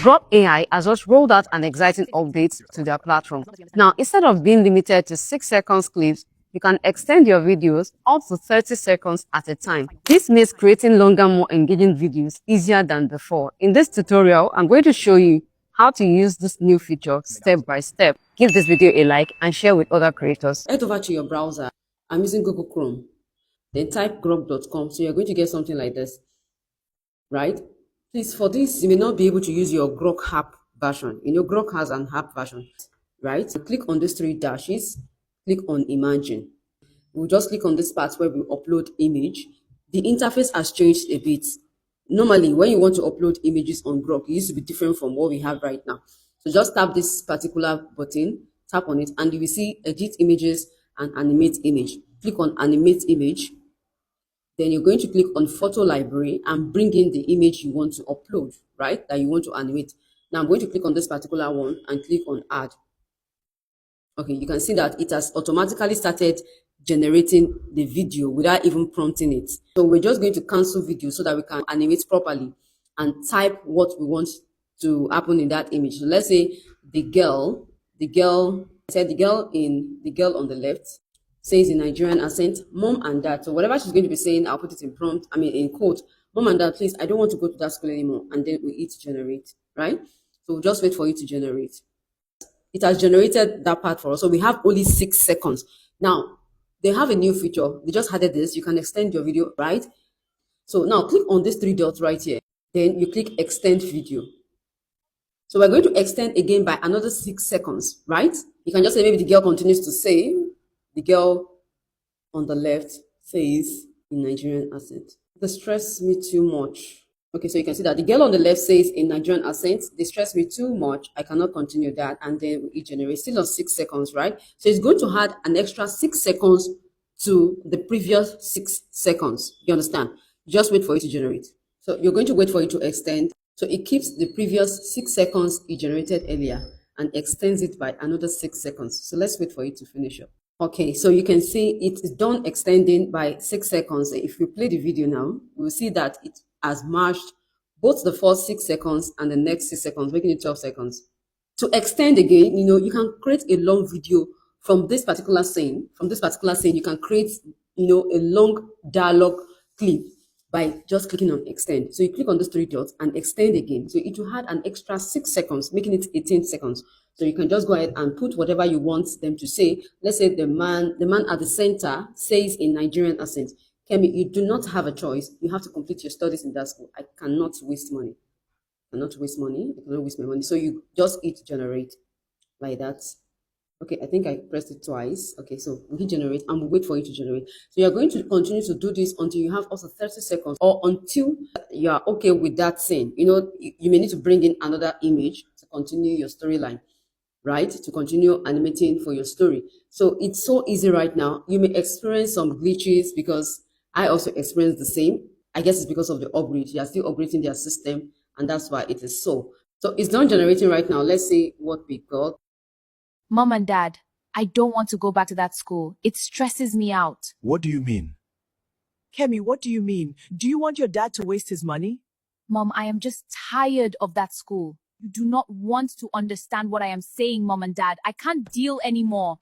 Grok AI has just rolled out an exciting update to their platform. Now, instead of being limited to 6 seconds clips, you can extend your videos up to 30 seconds at a time. This makes creating longer, more engaging videos easier than before. In this tutorial, I'm going to show you how to use this new feature step by step. Give this video a like and share with other creators. Head over to your browser. I'm using Google Chrome. Then type grok.com. So you're going to get something like this, right? Please, for this, you may not be able to use your Grok app version. You know, Grok has an app version, right? So click on these three dashes, click on Imagine. We'll just click on this part where we upload image. The interface has changed a bit. Normally, when you want to upload images on Grok, it used to be different from what we have right now. So just tap this particular button, tap on it, and you will see Edit Images and Animate Image. Click on Animate Image. Then you're going to click on Photo Library and bring in the image you want to upload, right? That you want to animate. Now I'm going to click on this particular one and click on Add. Okay, you can see that it has automatically started generating the video without even prompting it. So we're just going to cancel video so that we can animate properly and type what we want to happen in that image. So let's say the girl on the left says in Nigerian accent, mom and dad. So whatever she's going to be saying, I'll put it in prompt, in quote, mom and dad, please, I don't want to go to that school anymore. And then we hit generate, right? So we'll just wait for it to generate. It has generated that part for us. So we have only 6 seconds. Now, they have a new feature. They just added this. You can extend your video, right? So now click on these 3 dots right here. Then you click extend video. So we're going to extend again by another 6 seconds, right? You can just say maybe the girl continues to say, the girl on the left says in Nigerian accent, they stress me too much. Okay, so you can see that the girl on the left says in Nigerian accent, they stress me too much, I cannot continue that, and then it generates still on 6 seconds, right? So it's going to add an extra 6 seconds to the previous 6 seconds. You understand? Just wait for it to generate. So you're going to wait for it to extend. So it keeps the previous 6 seconds it generated earlier and extends it by another 6 seconds. So let's wait for it to finish up. Okay, so you can see it's done extending by 6 seconds. If we play the video now, we'll see that it has merged both the first 6 seconds and the next 6 seconds, making it 12 seconds. To extend again, you can create a long video from this particular scene. From this particular scene, you can create, a long dialogue clip by just clicking on extend. So you click on those 3 dots and extend again. So it will add an extra 6 seconds, making it 18 seconds. So you can just go ahead and put whatever you want them to say. Let's say the man at the center says in Nigerian accent, Kemi, you do not have a choice. You have to complete your studies in that school. I cannot waste money. I cannot waste money. I cannot waste my money. So you just hit generate like that. Okay, I think I pressed it twice. Okay, so we hit generate and we wait for it to generate. So you're going to continue to do this until you have also 30 seconds or until you are okay with that scene. You may need to bring in another image to continue your storyline, right? To continue animating for your story. So it's so easy right now. You may experience some glitches because I also experienced the same. I guess it's because of the upgrade. You are still upgrading their system, and that's why it is so. So it's done generating right now. Let's see what we got. Mom and Dad, I don't want to go back to that school. It stresses me out. What do you mean? Kemi, what do you mean? Do you want your dad to waste his money? Mom, I am just tired of that school. You do not want to understand what I am saying, Mom and Dad. I can't deal anymore.